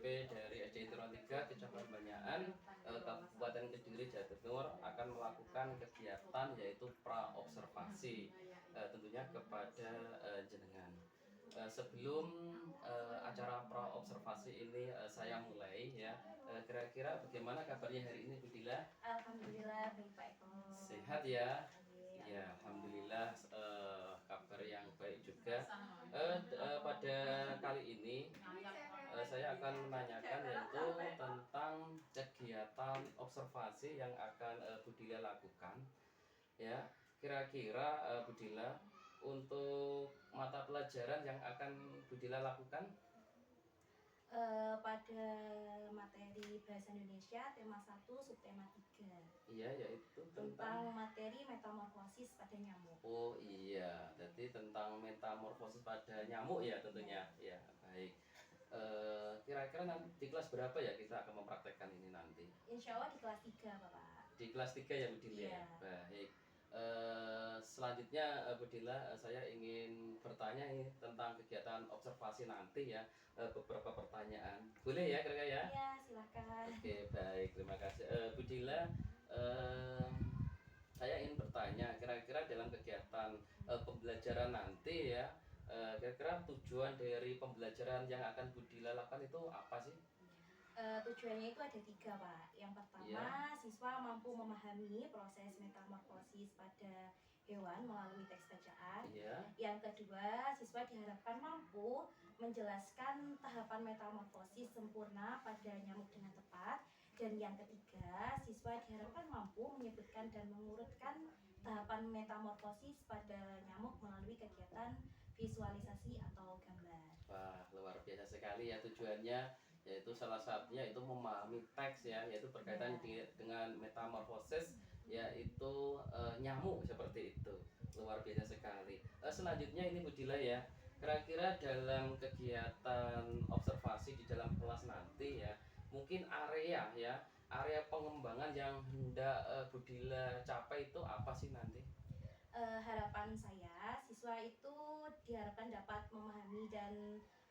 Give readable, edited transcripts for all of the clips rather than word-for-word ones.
dari SDN Tiruan 3 Kecamatan Banyakan, Kabupaten Kediri, Jawa Timur akan melakukan kegiatan yaitu praobservasi tentunya kepada jenengan. Sebelum acara praobservasi ini saya mulai ya, kira-kira bagaimana kabarnya hari ini Bu Dila? Alhamdulillah baik Pak Eko. Sehat ya? Ya, alhamdulillah kabar yang baik juga. Pada kali ini saya akan menanyakan yaitu tentang kegiatan observasi yang akan Bu Dila lakukan. Ya, kira-kira Bu Dila untuk mata pelajaran yang akan Bu Dila lakukan Pada materi Bahasa Indonesia tema 1 subtema 3. iya, yaitu tentang materi metamorfosis pada nyamuk. Oh iya, jadi tentang metamorfosis pada nyamuk ya tentunya. Ya, baik. Kira-kira nanti di kelas berapa ya kita akan mempraktekkan ini nanti? Insya Allah di kelas 3 Bapak. Di kelas 3 ya Bu Dila? Iya. Baik. Selanjutnya Bu Dila, saya ingin bertanya ini tentang kegiatan observasi nanti ya, beberapa pertanyaan. Boleh ya kira-kira ya? Iya, silakan. Oke, baik, terima kasih. Bu Dila, saya ingin bertanya, kira-kira dalam kegiatan pembelajaran nanti ya, kira-kira tujuan dari pembelajaran yang akan Bu Dila lakukan itu apa sih? Tujuannya itu ada 3 Pak. Yang pertama, siswa mampu memahami proses metamorfosis pada hewan melalui teks bacaan. Yang kedua, siswa diharapkan mampu menjelaskan tahapan metamorfosis sempurna pada nyamuk dengan tepat. Dan yang ketiga, siswa diharapkan mampu menyebutkan dan mengurutkan tahapan metamorfosis pada nyamuk melalui kegiatan visualisasi atau gambar. Wah, luar biasa sekali ya tujuannya, yaitu salah satunya itu memahami teks ya, yaitu berkaitan dengan metamorfosis, yaitu nyamuk seperti itu. Luar biasa sekali. Selanjutnya ini Bu Dila ya, kira-kira dalam kegiatan observasi di dalam kelas nanti ya, mungkin area pengembangan yang hendak Bu Dila capai itu apa sih nanti? Harapan saya, siswa itu diharapkan dapat memahami dan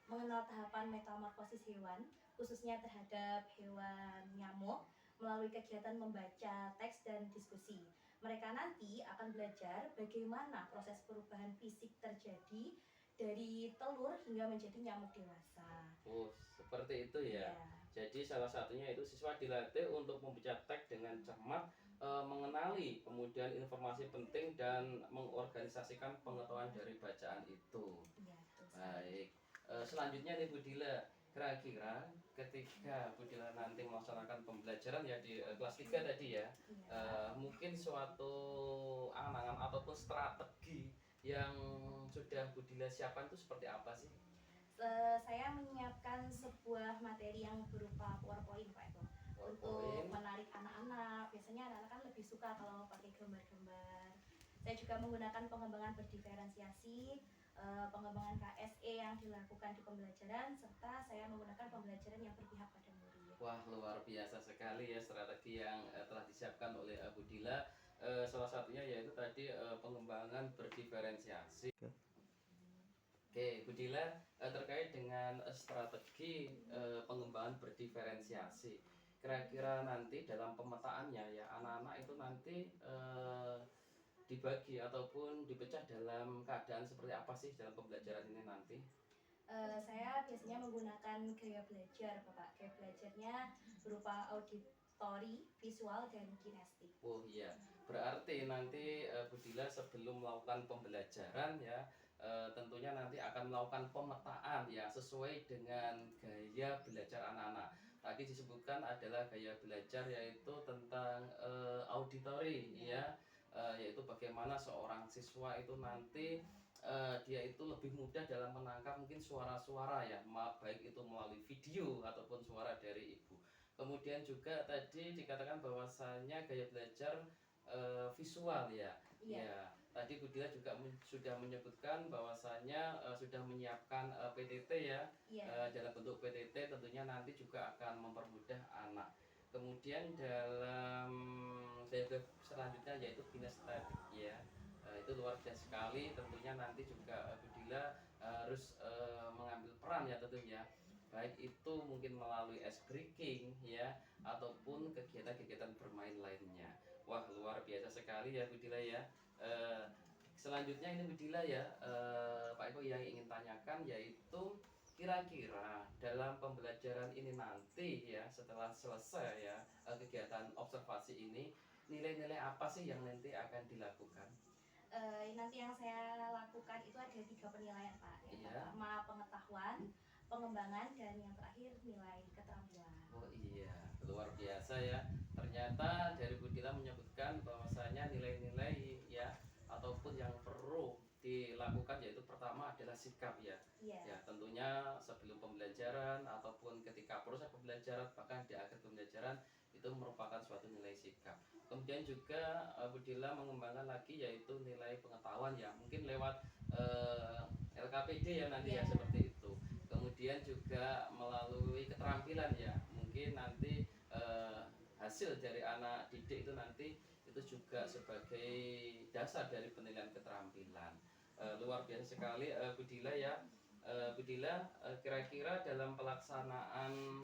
mengenal tahapan metamorfosis hewan, khususnya terhadap hewan nyamuk, melalui kegiatan membaca teks dan diskusi. Mereka nanti akan belajar bagaimana proses perubahan fisik terjadi dari telur hingga menjadi nyamuk dewasa. Oh, seperti itu ya. Ya. Jadi salah satunya itu siswa dilatih untuk membaca teks dengan cermat, mengenali kemudian informasi penting dan mengorganisasikan pengetahuan dari bacaan itu. Ya, baik. Selanjutnya nih Bu Dila, kira-kira ketika Bu Dila nanti melaksanakan pembelajaran ya di kelas 3 tadi ya, mungkin suatu angan-angan ataupun strategi yang sudah Bu Dila siapkan itu seperti apa sih? Saya menyiapkan sebuah materi yang berupa PowerPoint Pak Eko, untuk menarik anak-anak. Biasanya anak-anak kan lebih suka kalau pakai gambar-gambar. Saya juga menggunakan pengembangan berdiferensiasi, pengembangan KSE yang dilakukan di pembelajaran, serta saya menggunakan pembelajaran yang berpihak pada murid. Wah, luar biasa sekali ya strategi yang telah disiapkan oleh Bu Dila. Salah satunya yaitu tadi pengembangan berdiferensiasi. Oke, Bu Dila, terkait dengan strategi pengembangan berdiferensiasi, kira-kira nanti dalam pemetaannya ya anak-anak itu nanti dibagi ataupun dipecah dalam keadaan seperti apa sih dalam pembelajaran ini nanti? Saya biasanya menggunakan gaya belajar Bapak. Gaya belajarnya berupa auditori, visual, dan kinestik. Oh iya, berarti nanti Bu Dila sebelum melakukan pembelajaran ya, tentunya nanti akan melakukan pemetaan ya sesuai dengan gaya belajar anak-anak. Tadi disebutkan adalah gaya belajar yaitu tentang auditori ya, yaitu bagaimana seorang siswa itu nanti dia itu lebih mudah dalam menangkap mungkin suara-suara ya, baik itu melalui video ataupun suara dari ibu. Kemudian juga tadi dikatakan bahwasannya gaya belajar visual ya. Ya, tadi Bu Dila juga sudah menyebutkan bahwasannya sudah menyiapkan PTT ya. Dalam bentuk PTT tentunya nanti juga akan mempermudah anak. Kemudian dalam selanjutnya yaitu kinestetik ya. Itu luar biasa sekali, tentunya nanti juga Bu Dila harus mengambil peran ya tentunya baik itu mungkin melalui ice breaking ya, ataupun kegiatan-kegiatan bermain lainnya. Wah, luar biasa sekali ya Bu Dila ya. Selanjutnya ini Bu Dila ya, Pak Eko yang ingin tanyakan yaitu kira-kira dalam pembelajaran ini nanti ya, setelah selesai ya kegiatan observasi ini, nilai-nilai apa sih yang nanti akan dilakukan? Nanti yang saya lakukan itu ada 3 penilaian Pak. Yang Iya. pertama pengetahuan, pengembangan, dan yang terakhir nilai keterampilan. Oh iya, luar biasa ya. Ternyata dari Bu Dila menyebutkan bahwasanya nilai-nilai ya ataupun yang perlu dilakukan yaitu pertama adalah sikap ya. Iya. Ya, tentunya sebelum pembelajaran ataupun ketika proses pembelajaran bahkan di akhir pembelajaran itu merupakan suatu nilai sikap. Kemudian juga Bu Dila mengembangkan lagi yaitu nilai pengetahuan ya, mungkin lewat LKPD ya nanti ya, seperti itu. Kemudian juga melalui keterampilan ya, mungkin nanti hasil dari anak didik itu nanti itu juga sebagai dasar dari penilaian keterampilan. Luar biasa sekali Bu Dila ya. Bu Dila, kira-kira dalam pelaksanaan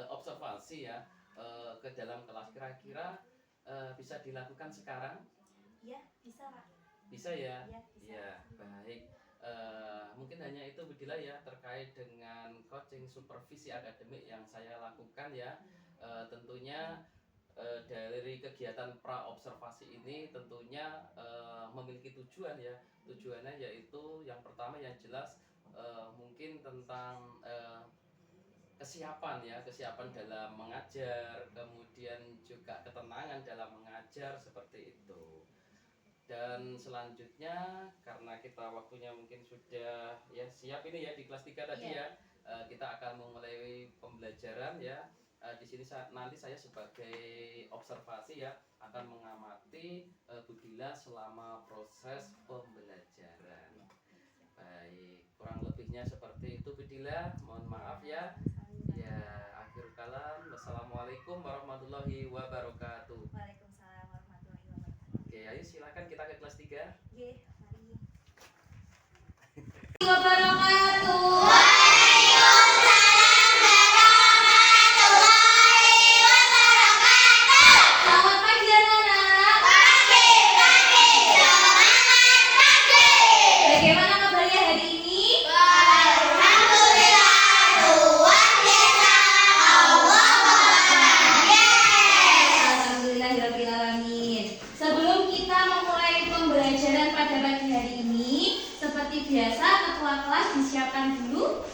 observasi ya ke dalam kelas, kira-kira bisa dilakukan sekarang? Ya, bisa Pak. Bisa ya? Ya, bisa. Ya, baik. Mungkin hanya itu Bu Dila ya terkait dengan coaching supervisi akademik yang saya lakukan ya. Tentunya dari kegiatan pra observasi ini tentunya memiliki tujuan ya. Tujuannya yaitu yang pertama yang jelas mungkin tentang kesiapan ya, kesiapan dalam mengajar, kemudian juga ketenangan dalam mengajar seperti itu. Dan selanjutnya karena kita waktunya mungkin sudah ya siap ini ya di kelas 3 tadi ya, kita akan memulai pembelajaran ya. Di sini nanti saya sebagai observasi ya akan mengamati Bu Dila selama proses pembelajaran. Baik, kurang lebihnya seperti itu Bu Dila, mohon maaf ya. Ya, akhir kalam. Wassalamualaikum warahmatullahi wabarakatuh. Waalaikumsalam warahmatullahi wabarakatuh. Oke, ayo silakan kita ke kelas 3. Ye, mari. Wabarakatuh. Selamat pagi anak-anak. Bagaimana kabarnya hari ini? Alhamdulillahirrahmanirrahim. Sebelum kita memulai pembelajaran pada pagi hari ini, seperti biasa ketua kelas disiapkan dulu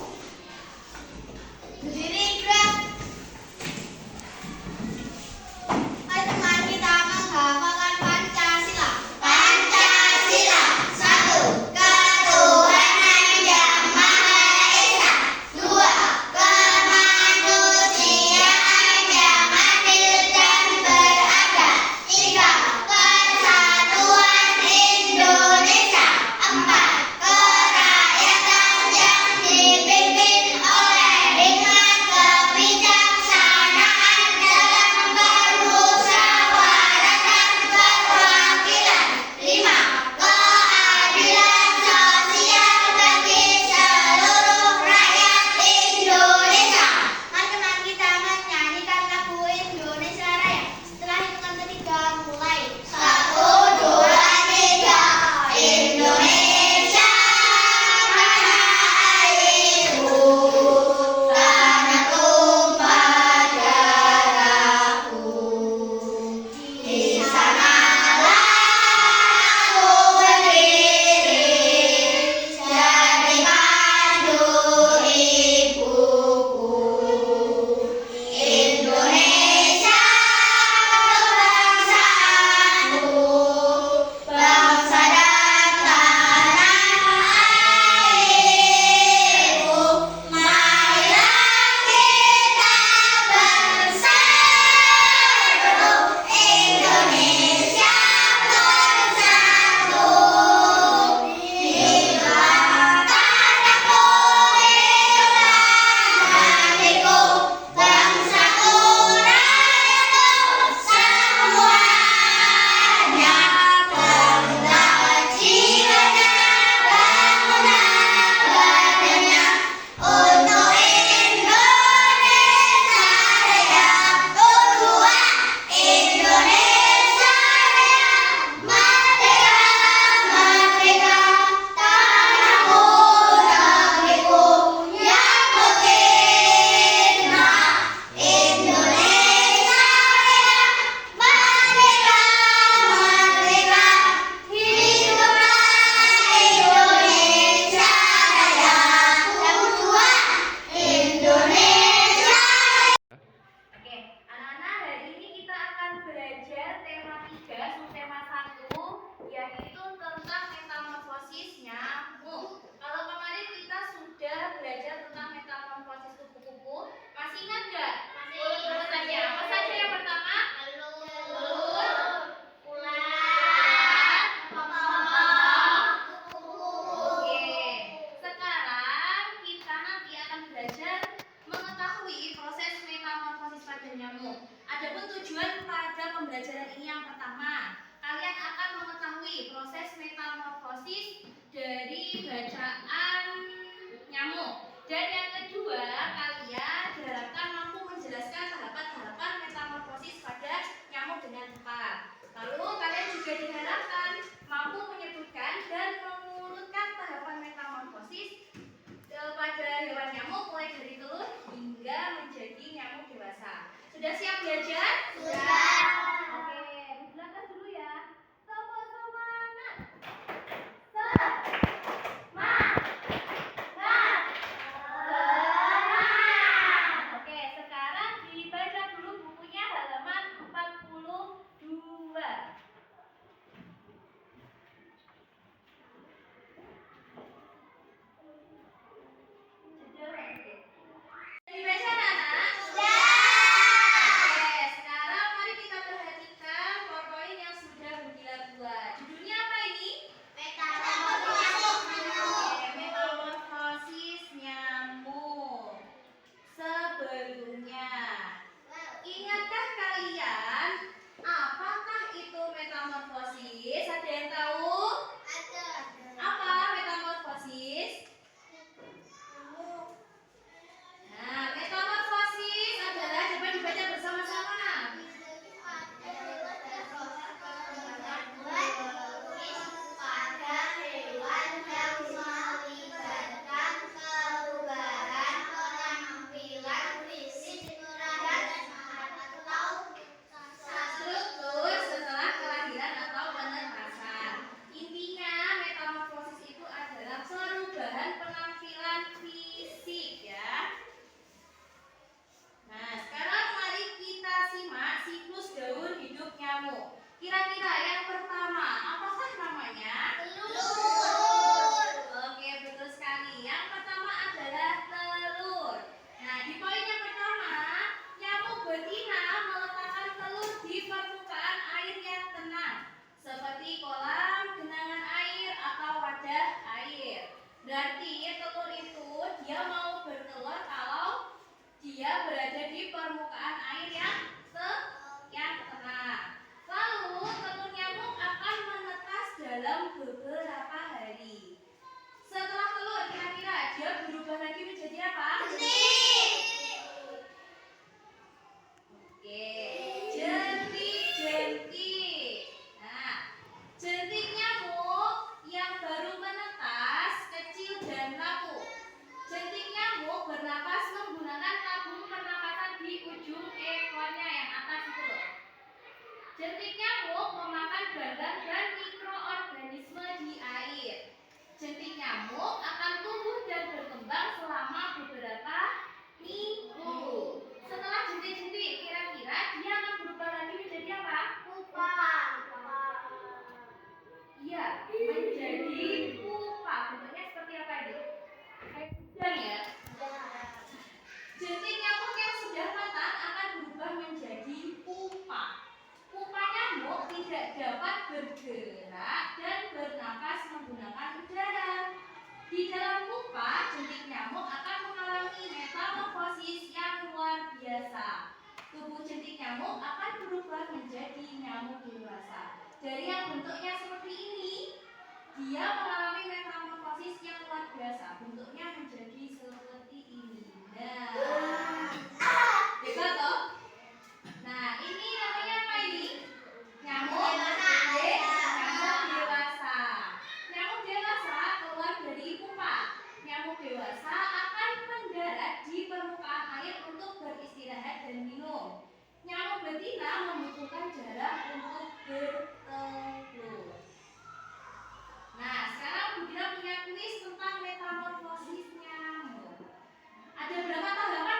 Adapun tujuan pada pembelajaran ini yang pertama, kalian akan mengetahui proses metamorfosis dari bacaan nyamuk. Dan yang kedua, kalian diharapkan mampu menjelaskan tahapan-tahapan metamorfosis pada nyamuk dengan tepat. Lalu kalian juga diharapkan mampu menyebutkan dan mengurutkan tahapan metamorfosis pada hewan nyamuk mulai dari telur hingga menjadi nyamuk dewasa. Sudah siap belajar? Sudah. Oke, di belakang dulu ya. Tepuk semangat. Oke, sekarang dibaca dulu bukunya halaman 42. Dibaca anak? Sudah. Oke, sekarang mari kita perhatikan poin yang sudah berkilat-kilat. Judulnya apa ini? Oke, metamorfosis nyamuk. Sebelumnya, ingatkah kalian apakah itu metamorfosis? Ada yang tahu? Apa metamorfosis? Nah, metamorfosis adalah, coba dibaca bersama-sama. Pada hewan yang melibatkan perubahan penampilan fisik dan atau Struktur setelah kelahiran atau penetasan. Intinya metamorfosis itu adalah perubahan penampilan fisik ya. Nah, sekarang mari kita simak siklus daur hidup nyamuk. Kira-kira yang pertama, apakah namanya? Oke, betul sekali. Yang pertama adalah telur. Nah, di poin yang pertama, nyamuk betina meletakkan telur di permukaan air yang tenang, seperti kolam, genangan air, atau wadah air. Berarti telur itu dia mau bertelur kalau dia berada di permukaan air yang tenang. Lalu telur nyamuk akan menetas dalam beberapa hari. Setelah telur, kira-kira dia berubah lagi menjadi apa? Oke, jentik-jentik. Nah, jentik nyamuk yang baru menetas, kecil dan rapuh. Jentik nyamuk bernapas menggunakan tabung pernapasan di ujung ekornya yang atas itu loh. Jentik nyamuk memakan bahan dan mikroorganisme di air. Jentik nyamuk akan tumbuh dan berkembang selama beberapa minggu. Setelah jentik-jentik, kira-kira dia akan berubah lagi menjadi apa? Iya, menjadi pupa. Bentuknya seperti apa ini? Kayak udang ya. Jentik nyamuk yang sudah matang akan berubah menjadi pupa. Pupa nyamuk tidak dapat bergerak dan bernapas menggunakan udara. Di dalam pupa, jentik nyamuk akan mengalami metamorfosis yang luar biasa. Tubuh jentik nyamuk akan berubah menjadi nyamuk dewasa. Dari yang bentuknya seperti ini, dia mengalami metamorfosis yang luar biasa. Bentuknya menjadi seperti ini. Nah, hebat toh? Nah, ini namanya apa ini? Nyamuk dewasa. Nyamuk dewasa keluar dari pupa. Nyamuk dewasa akan mendarat di permukaan air untuk beristirahat dan minum. Nyamuk betina membutuhkan jarak untuk bertelur. Nah, sekarang Bu Dina punya kuis tentang metamorfosis nyamuk. Ada berapa tahapan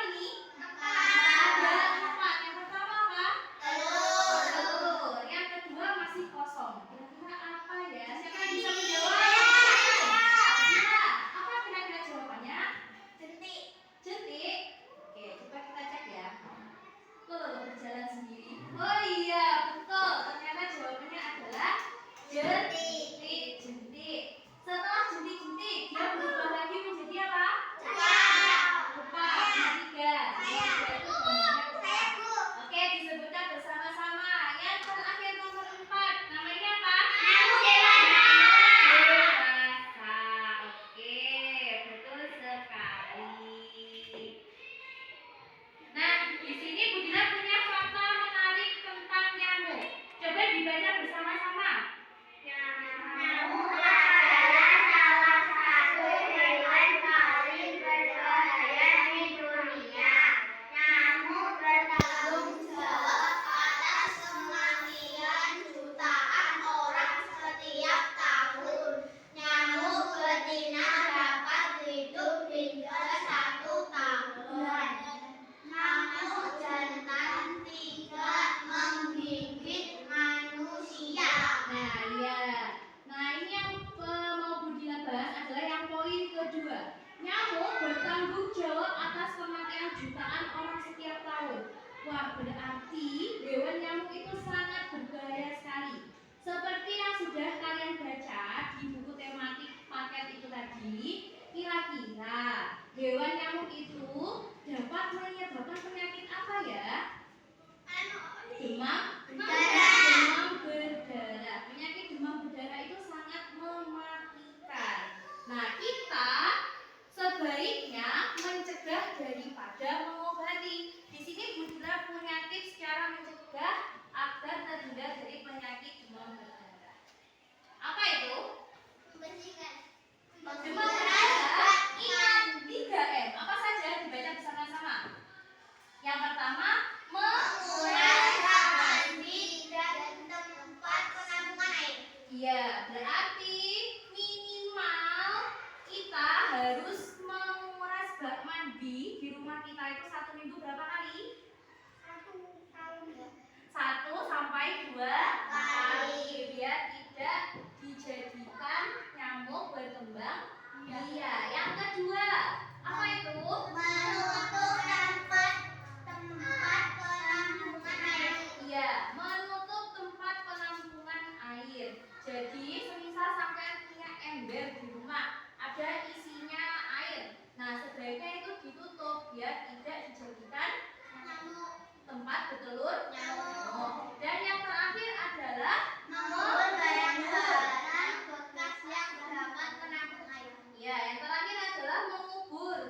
telur nyamuk. Dan yang terakhir adalah Mengumpul barang-barang bekas yang dapat menampung air. ya, yang terakhir adalah mengubur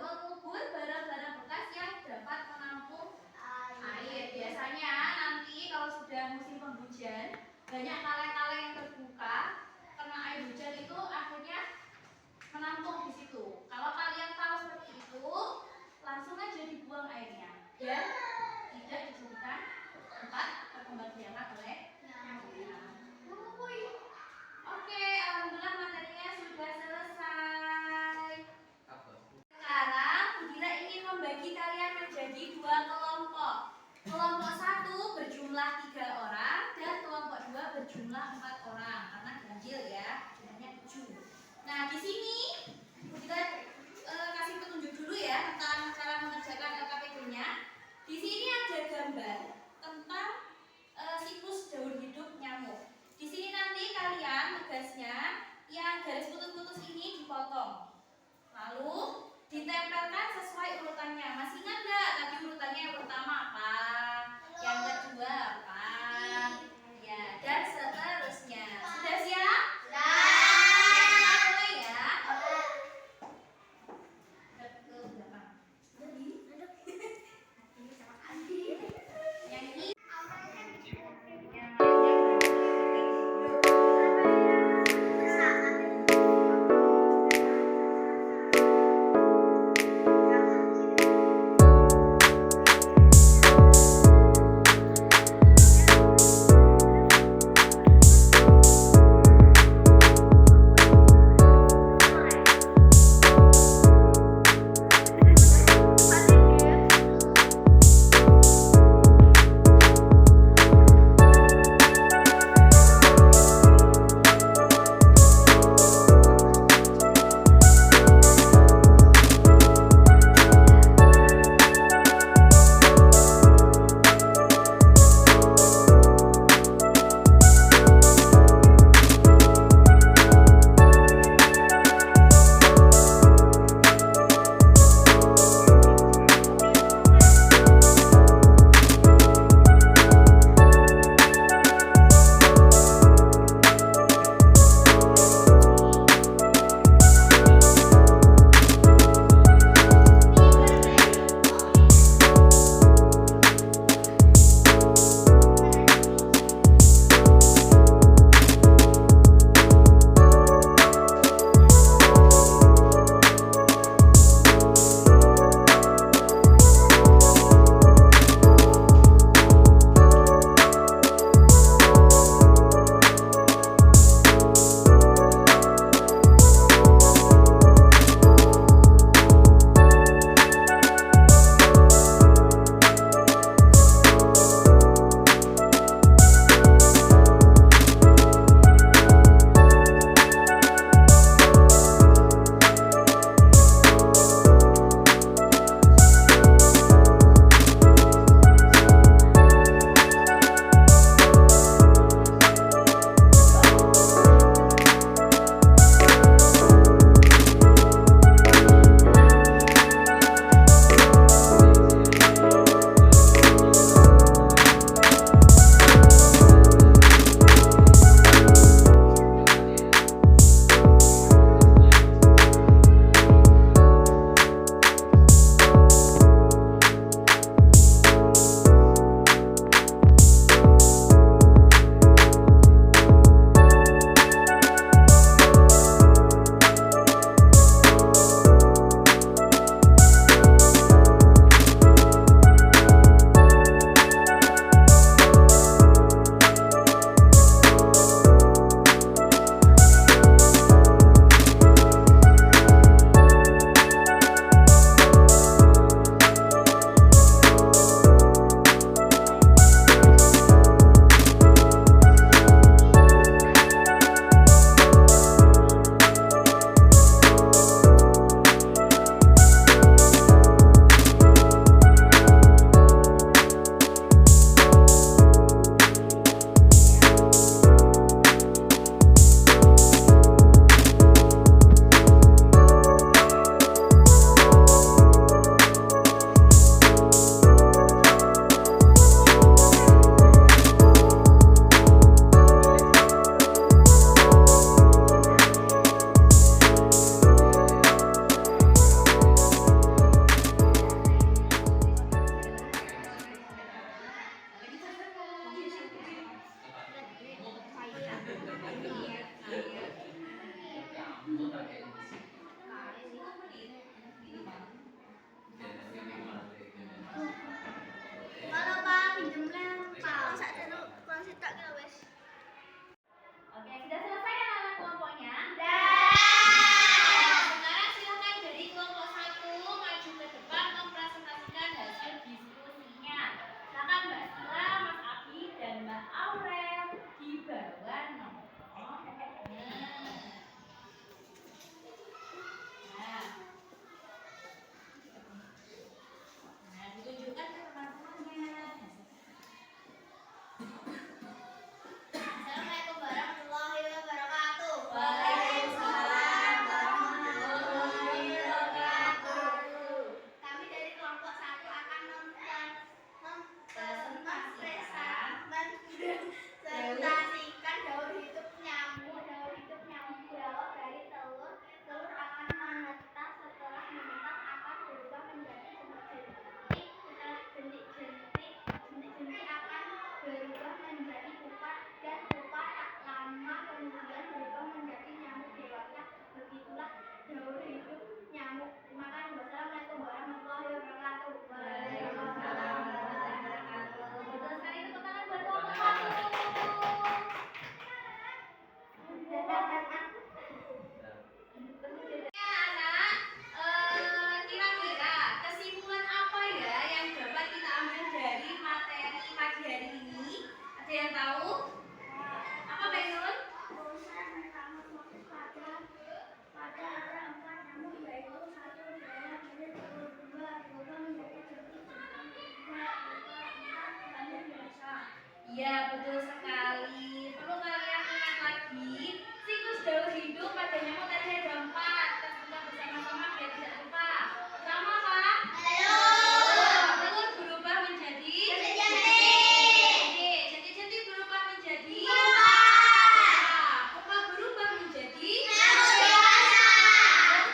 barang-barang bekas yang dapat menampung air. Biasanya nanti kalau sudah musim penghujan, banyak kaleng-kaleng yang terbuka karena air hujan itu akhirnya menampung di situ. Kalau kalian tahu seperti itu, langsung aja dibuang airnya dan tidak dijadikan tempat perkembangbiakan oleh nyamuk. Oke, alhamdulillah materinya sudah selesai. Sekarang Budila ingin membagi kalian menjadi 2 kelompok. Kelompok 1 berjumlah 3 orang dan kelompok 2 berjumlah 4 orang karena ganjil ya, jumlahnya 7. Nah, di sini Budila kasih petunjuk dulu ya tentang cara mengerjakan LKPD-nya. Di sini ada gambar tentang siklus daur hidup nyamuk. Di sini nanti kalian tugasnya yang garis putus-putus ini dipotong, lalu ditempelkan sesuai urutannya. Masih ingat nggak tadi urutannya yang pertama apa, yang kedua apa, ya, dan seterusnya. Sudah siap? Kita mulai ya. Ke belakang. Yang ini Iya, betul sekali. Perlu kalian ingat lagi, siklus daur hidup pada nyamuk tadi ada 4. Kita sebutkan bersama-sama biar tidak lupa. Pertama apa? Telur berubah menjadi jentik-jentik berubah menjadi pupa berubah menjadi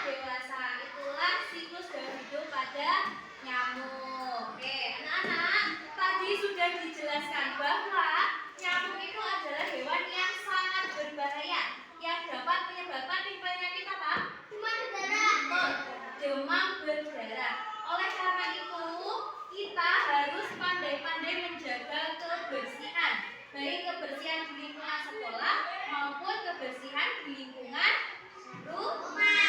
dewasa. Itulah siklus daur hidup pada nyamuk. Oke, anak-anak, tadi sudah dijelaskan bahwa nyamuk itu adalah hewan yang sangat berbahaya yang dapat menyebabkan penyakit apa? Demam berdarah. Oleh karena itu, kita harus pandai-pandai menjaga kebersihan, baik kebersihan di lingkungan sekolah maupun kebersihan di lingkungan rumah.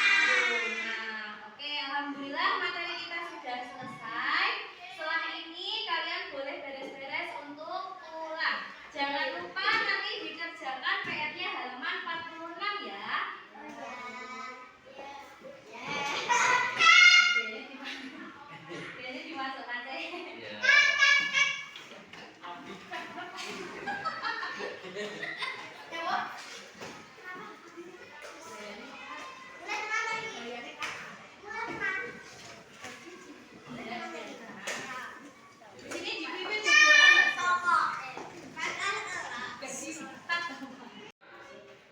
Oke, alhamdulillah materi kita sudah selesai. Setelah ini kalian boleh beres-beres untuk pulang. Jangan lupa nanti dikerjakan PR-nya halaman 46 ya. Jadi dimasukkan deh. Sini dipimpin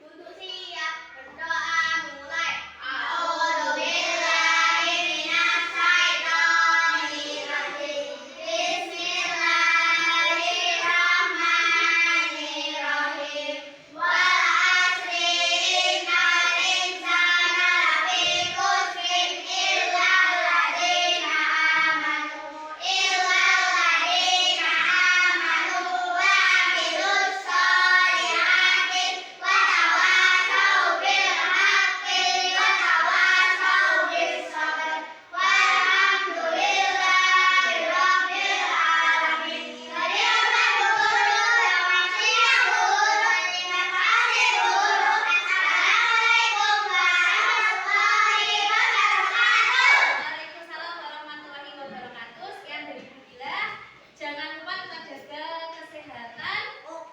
Untuk siap berdoa mulai. A'udzubillahi minasyaitonirrajim. Bismillahirrahmanirrahim. Wal 'asri innal insana lafi khusrin illal ladzina amanu wa 'amilus sholihati wa tawassaw bil haqqi wa tawassaw bis sabr. Walhamdulillahi rabbil alamin. Waalaikumsalam warahmatullahi wabarakatuh. Sekian dari Bu Dila. Jangan lupa tetap jaga kesehatan.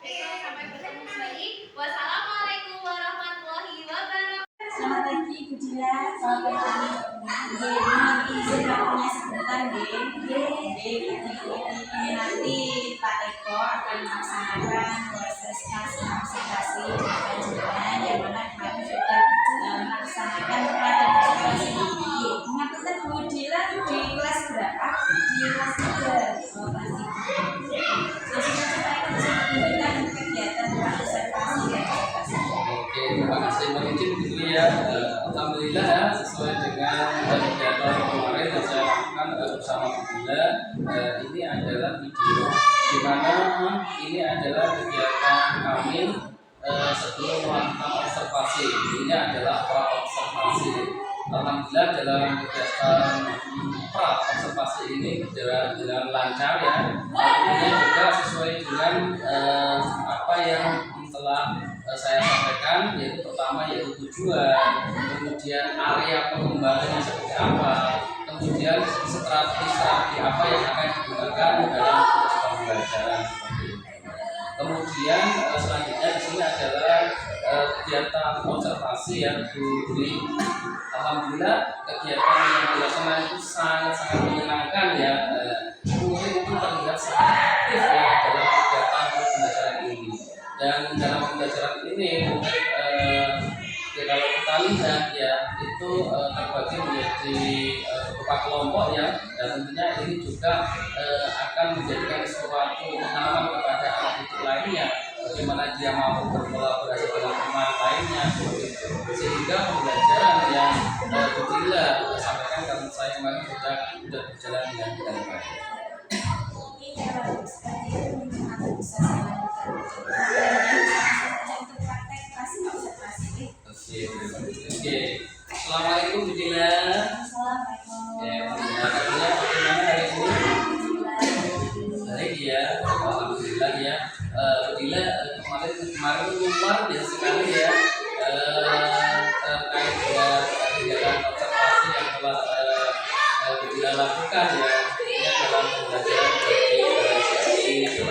Besok sampai bertemu kembali. Wassalamualaikum warahmatullahi wabarakatuh. Selamat pagi Bu Dila, selamat pagi. Mohon izin waktunya sebentar ini nanti Pak Eko akan melaksanakan proses observasi panjenengan yang mana kami sudah melaksanakan pelatihan observasi. Mengapunten Bu Dila di kelas berapa? Di kelas 3. Oh, kelas 3. Jadi kita akan menunjukkan kegiatan observasi dan observasi. Oke, terima kasih Mbak Icin dulu ya. Alhamdulillah ya, sesuai dengan kegiatan kemarin yang saya lakukan bersama Bu Dila. Ini adalah video di mana ini adalah kegiatan kami sebelum melakukan observasi. Ini adalah pra observasi. Alhamdulillah dalam kegiatan pra observasi ini berjalan dengan lancar ya. Ini juga sesuai dengan apa yang telah saya sampaikan, yaitu pertama yaitu tujuan, kemudian area pengembangannya seperti apa, kemudian strategi apa yang akan digunakan dalam proses pembelajaran seperti itu. Kemudian selanjutnya di sini adalah kegiatan observasi ya Bu Dwi. Alhamdulillah kegiatan yang dilaksanakan itu sangat menyenangkan ya. Murid itu terlihat sangat aktif ya dalam kegiatan pembelajaran ini. Dan dalam pembelajaran ini ya kalau kita lihat ya itu terbagi menjadi beberapa kelompok ya, dan tentunya ini juga akan menjadikan suatu pengalaman kepada anak didik lainnya bagaimana dia mampu berkolaborasi dengan teman lainnya sehingga pembelajaran yang Bu Dila sampaikan karena saya kemarin sudah berjalan dengan baik. Oke. Assalamualaikum Bu Dila. Bagaimana hari ini? Baik ya, alhamdulillah ya. Bu Dila kemarin luar biasa sekali ya terkait dengan kegiatan observasi yang telah Bu Dila lakukan ya. Ini dalam pembelajaran bagi seperti itu.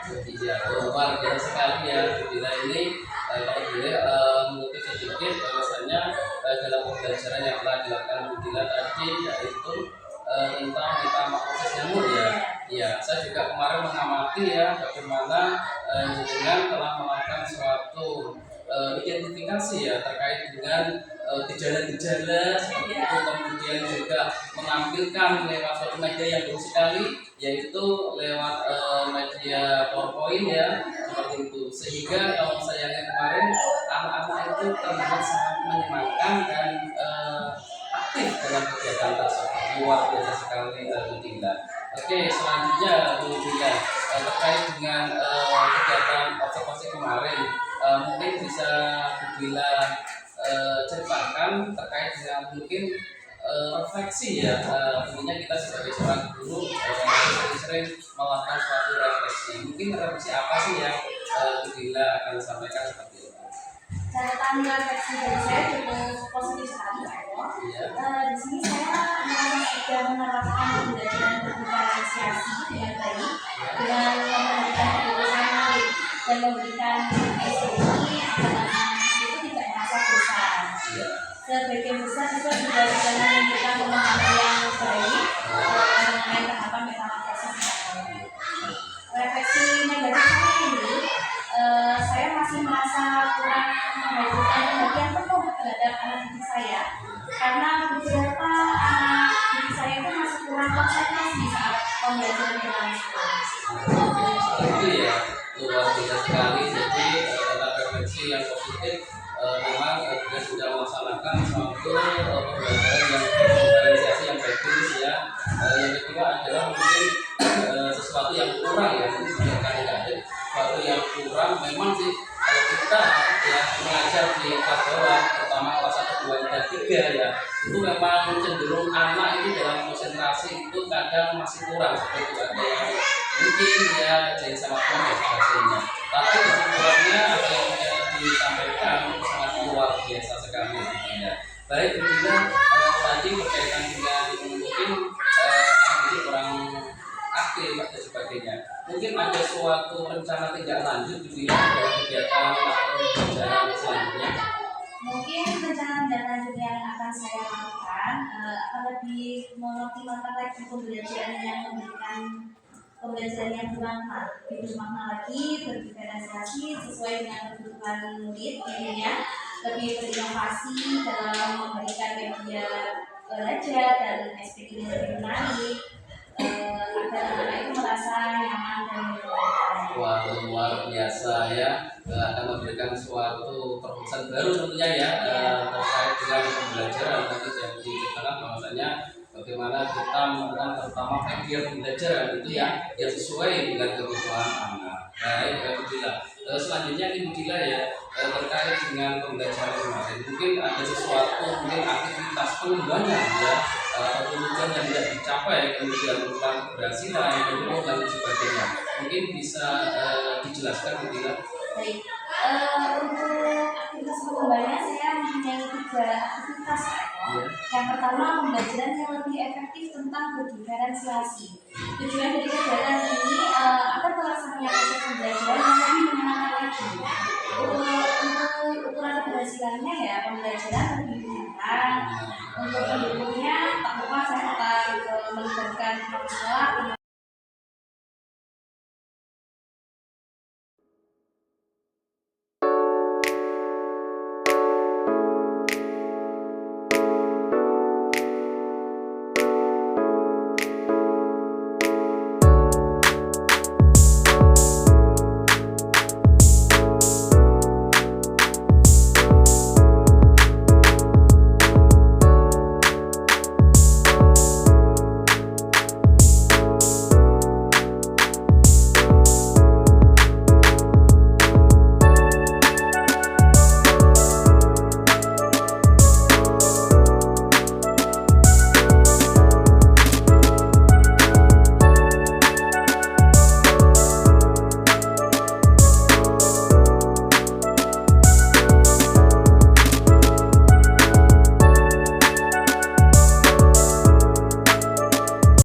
Iya, luar biasa sekali ya Bila ini kalau boleh mengutip sedikit bahwasanya dalam pembelajaran yang telah dilakukan Bila tadi yaitu tentang metamorfosis nyamuk ya. Ya, saya juga kemarin mengamati ya bagaimana dengan telah melakukan suatu identifikasi ya terkait dengan gejala-gejala seperti itu, kemudian juga menampilkan lewat suatu media yang bagus sekali yaitu lewat media PowerPoint ya seperti itu, sehingga kalau saya lihat kemarin anak-anak itu terlihat sangat menyenangkan dan aktif dalam kegiatan tersebut. Luar biasa sekali Budila. Oke, selanjutnya Budila terkait dengan kegiatan observasi kemarin, mungkin bisa Budila ceritakan terkait dengan mungkin refleksi ya. Tentunya kita sebagai seorang guru sering melakukan suatu refleksi. Mungkin refleksi apa sih yang Budila akan sampaikan seperti itu? Catatan refleksi dari saya cukup positif sekali Pak Eko. Di sini saya merasa sudah menerapkan pembelajaran berdiferensiasi dengan baik dengan memberikan keputusan dan memberikan SPI agar anak itu tidak merasa bosan. Sebagian besar itu juga bisa menunjukkan pemahaman yang baik mengenai tahapan metamorfosis. Refleksi negatif saya ini, saya masih merasa kurang memberikan perhatian penuh terhadap anak didik saya karena beberapa anak didik saya itu masih kurang konsentrasi saat pembelajaran berlangsung. Itu ya luar biasa sekali. Jadi tentang refleksi yang positif memang kita sudah melaksanakan suatu pembelajaran yang diferensiasi yang bagus ya. Yang kedua adalah mungkin sesuatu yang kurang ya, mungkin bukan negatif, sesuatu yang kurang memang sih kalau kita ya mengajar di kelas bawah terutama kelas 1, 2, 3 ya, itu memang cenderung anak itu dalam konsentrasi itu kadang masih kurang seperti itu, ada yang mungkin ya jadi sangat kurang dan sebagainya. Tapi kesimpulannya apa yang disampaikan sangat luar biasa sekali ya. Baik, kemudian tadi berkaitan dengan mungkin ini kurang aktif dan sebagainya. Mungkin ada suatu rencana tindak lanjut di dalam kegiatan pembelajaran selanjutnya. Mungkin rencana tindak lanjut yang akan saya lakukan akan lebih mengoptimalkan lagi pembelajaran yang memberikan pembelajaran yang bermakna lagi, berdiferensiasi sesuai dengan kebutuhan murid, intinya lebih berinovasi dalam memberikan media belajar dan SPI yang lebih menarik agar anak itu merasa nyaman dan menyenangkan. Wah, luar biasa ya, akan memberikan suatu terobosan baru tentunya ya terkait dengan pembelajaran. Tadi sudah diceritakan bahwasanya bagaimana kita melakukan terutama media pembelajaran itu ya yang sesuai dengan kebutuhan anak. Baik, Budila. Selanjutnya ini Budila ya terkait dengan pembelajaran kemarin. Mungkin ada sesuatu mungkin aktivitas pengembangan ya atau tujuan yang tidak dicapai, kemudian tentang keberhasilan, penurunan dan sebagainya. Mungkin bisa dijelaskan Budila. Baik, untuk aktivitas pengembangannya saya mempunyai 3 aktivitas. Yang pertama, pembelajaran yang lebih efektif tentang berdiferensiasi. Tujuan dari kegiatan ini agar terlaksananya